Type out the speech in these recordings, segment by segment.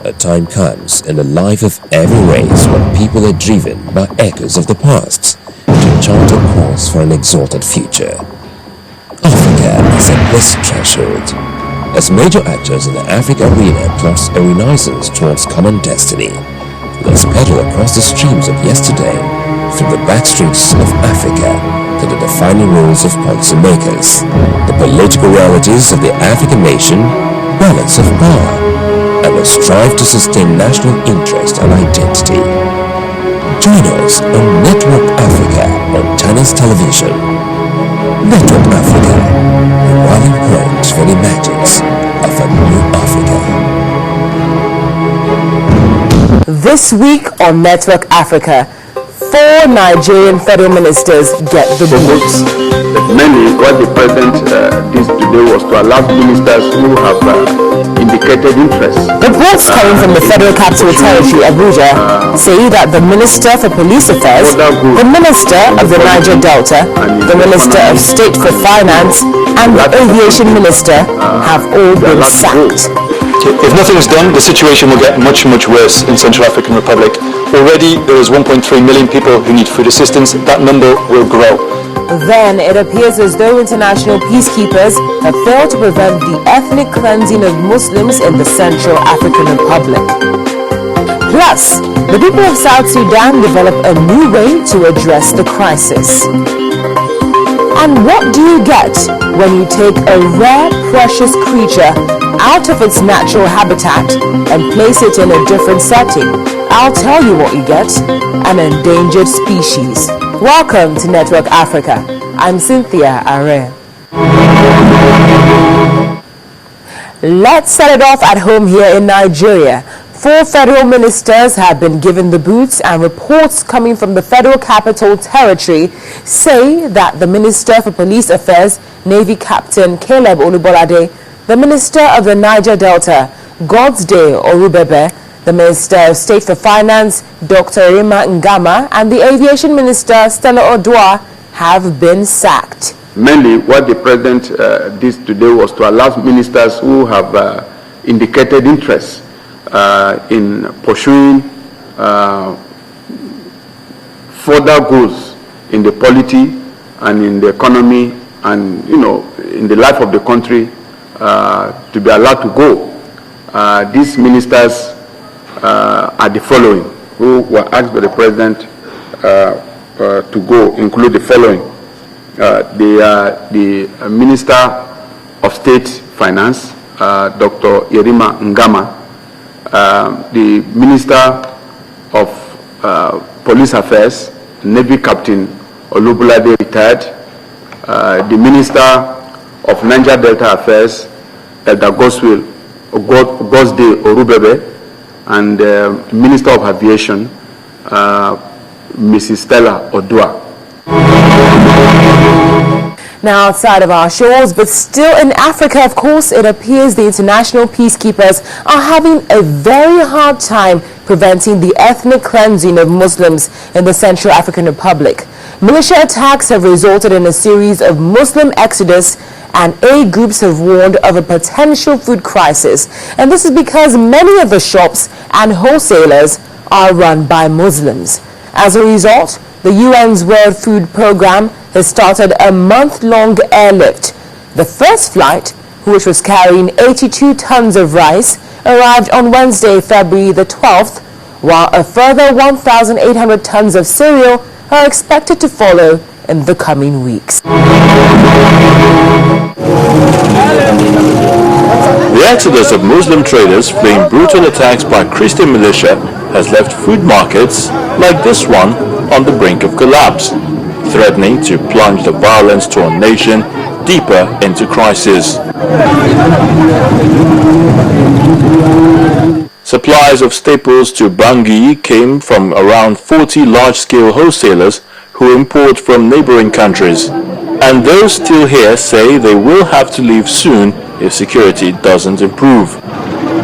A time comes in the life of every race when people are driven by echoes of the past to chart a course for an exalted future. Africa is at this threshold, as major actors in the Africa arena plots a renaissance towards common destiny. Let's pedal across the streams of yesterday, through the backstreets of Africa, to the defining roles of policymakers, the political realities of the African nation, balance of power, and the strive to sustain national interest and identity. Join us on Network Africa on Channels Television. Network Africa, the rallying point for the emergence of a new Africa. This week on Network Africa, 4 Nigerian federal ministers get the boot. Mainly, what the president did today was to allow ministers who have indicated interest. Reports coming from the Federal Capital Territory, Abuja, say that the Minister for Police Affairs, the Minister of the Niger Delta, the Minister of State for Finance, and the Aviation Minister have all been sacked. If nothing is done, the situation will get much worse in Central African Republic. Already, there is 1.3 million people who need food assistance. That number will grow. Then it appears as though international peacekeepers have failed to prevent the ethnic cleansing of Muslims in the Central African Republic. Plus, the people of South Sudan develop a new way to address the crisis. And what do you get when you take a rare, precious creature out of its natural habitat and place it in a different setting? I'll tell you what you get: an endangered species. Welcome to Network Africa. I'm Cynthia Are. Let's set it off at home here in Nigeria. 4 federal ministers have been given the boots, and reports coming from the Federal Capital Territory say that the Minister for Police Affairs, Navy Captain Caleb Olubolade, the Minister of the Niger Delta, Godsday Orubebe, the Minister of State for Finance, Dr. Irima Ngama, and the Aviation Minister, Stella Odua, have been sacked. Mainly, what the president did today was to allow ministers who have indicated interest in pursuing further goals in the polity and in the economy and, in the life of the country to be allowed to go. These ministers are the following, who were asked by the president to go, include the following. They are the Minister of State Finance, Dr. Irima Ngama, the Minister of Police Affairs, Navy Captain Olubulade retired, the Minister of Niger Delta Affairs, Elder Godsday Orubebe, and Minister of Aviation, Mrs. Stella Odua. Now, outside of our shores, but still in Africa, of course, it appears the international peacekeepers are having a very hard time preventing the ethnic cleansing of Muslims in the Central African Republic. Militia attacks have resulted in a series of Muslim exodus, and aid groups have warned of a potential food crisis. And this is because many of the shops and wholesalers are run by Muslims. As a result, the UN's World Food Programme has started a month-long airlift. The first flight, which was carrying 82 tons of rice, arrived on Wednesday, February the 12th, while a further 1,800 tons of cereal are expected to follow in the coming weeks. The exodus of Muslim traders fleeing brutal attacks by Christian militia has left food markets like this one on the brink of collapse, threatening to plunge the violence-torn nation deeper into crisis. Supplies of staples to Bangui came from around 40 large-scale wholesalers who import from neighboring countries, and those still here say they will have to leave soon if security doesn't improve.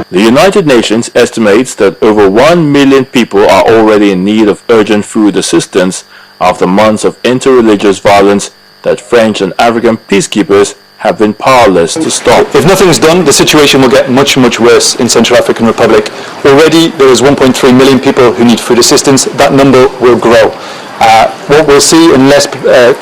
The United Nations estimates that over 1 million people are already in need of urgent food assistance after months of interreligious violence that French and African peacekeepers have been powerless to stop. If nothing is done, the situation will get much, much worse in Central African Republic. Already there is 1.3 million people who need food assistance. That number will grow. What we'll see unless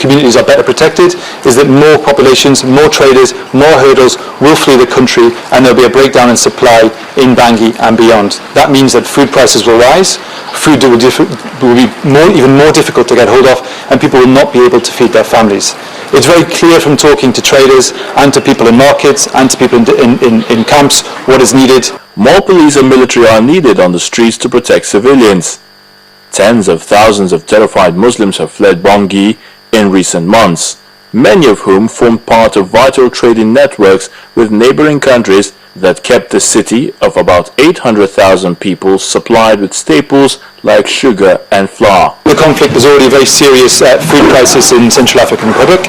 communities are better protected is that more populations, more traders, more herders will flee the country, and there'll be a breakdown in supply in Bangui and beyond. That means that food prices will rise, food will be even more difficult to get hold of, and people will not be able to feed their families. It's very clear from talking to traders and to people in markets and to people in camps what is needed. More police and military are needed on the streets to protect civilians. Tens of thousands of terrified Muslims have fled Bangui in recent months, many of whom formed part of vital trading networks with neighboring countries that kept the city of about 800,000 people supplied with staples like sugar and flour. The conflict is already a very serious food crisis in Central African Republic.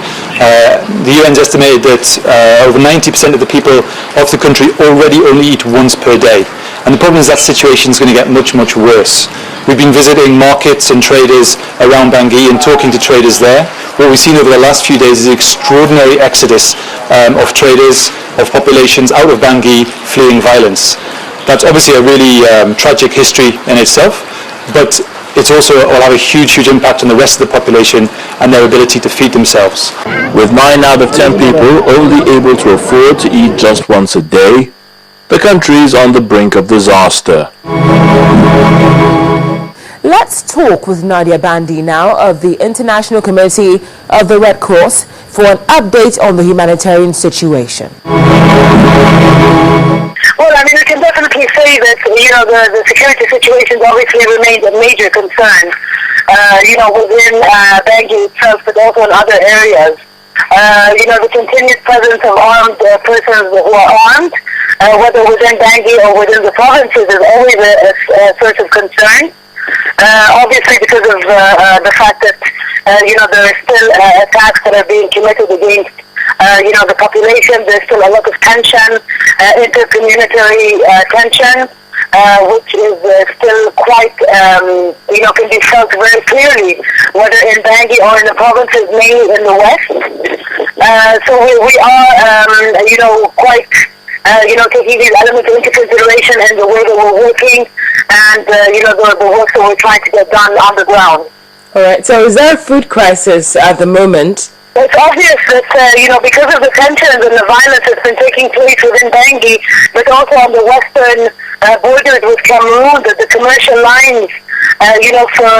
The UN's estimated that over 90% of the people of the country already only eat once per day. And the problem is that situation is going to get much, much worse. We've been visiting markets and traders around Bangui and talking to traders there. What we've seen over the last few days is an extraordinary exodus of traders, of populations out of Bangui fleeing violence. That's obviously a really tragic history in itself, but it also will have a huge, huge impact on the rest of the population and their ability to feed themselves. With 9 out of 10 people only able to afford to eat just once a day, the country is on the brink of disaster. Let's talk with Nadia Bandi now of the International Committee of the Red Cross for an update on the humanitarian situation. Well, I mean, we can definitely say that, the security situation obviously remains a major concern, within Bangui itself, but also in other areas. The continued presence of armed persons who are armed, whether within Bangui or within the provinces, is always a source of concern. Obviously because of the fact that, there are still attacks that are being committed against, the population. There's still a lot of tension, intercommunity tension, which is still quite, can be felt very clearly, whether in Bangui or in the provinces, mainly in the west. So we are, quite... taking these elements into consideration in the way that we're working and, the work that we're trying to get done on the ground. All right. So is there a food crisis at the moment? It's obvious that, because of the tensions and the violence that's been taking place within Bangui, but also on the western borders with Cameroon, that the commercial lines, for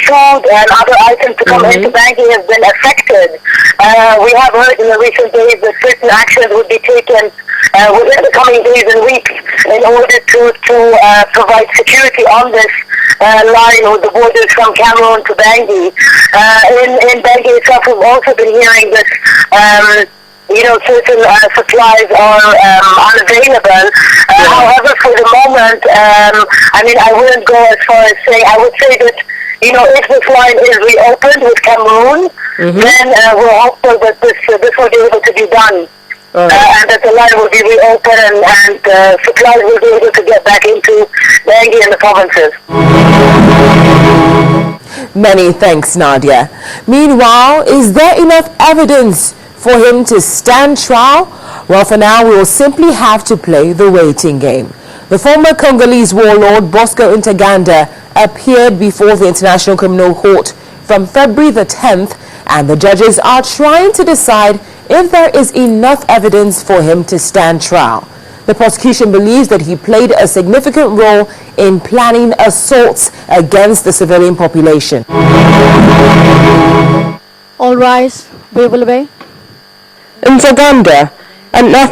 food and other items to come into Bangui has been affected. We have heard in the recent days that certain actions would be taken within the coming days and weeks in order to provide security on this line with the borders from Cameroon to Bangui. In Bangui itself, we've also been hearing that certain supplies are unavailable. However, for the moment, I wouldn't go as far as saying, I would say that, if this line is reopened with Cameroon, then we're hopeful that this will be able to be done. And that the line will be reopened and supplies will be able to get back into Bangui and the provinces. Many thanks, Nadia. Meanwhile, is there enough evidence for him to stand trial? Well, for now, we will simply have to play the waiting game. The former Congolese warlord Bosco Ntaganda appeared before the International Criminal Court from February the 10th, and the judges are trying to decide if there is enough evidence for him to stand trial. The prosecution believes that he played a significant role in planning assaults against the civilian population. All rise. We will obey. Ntaganda, enough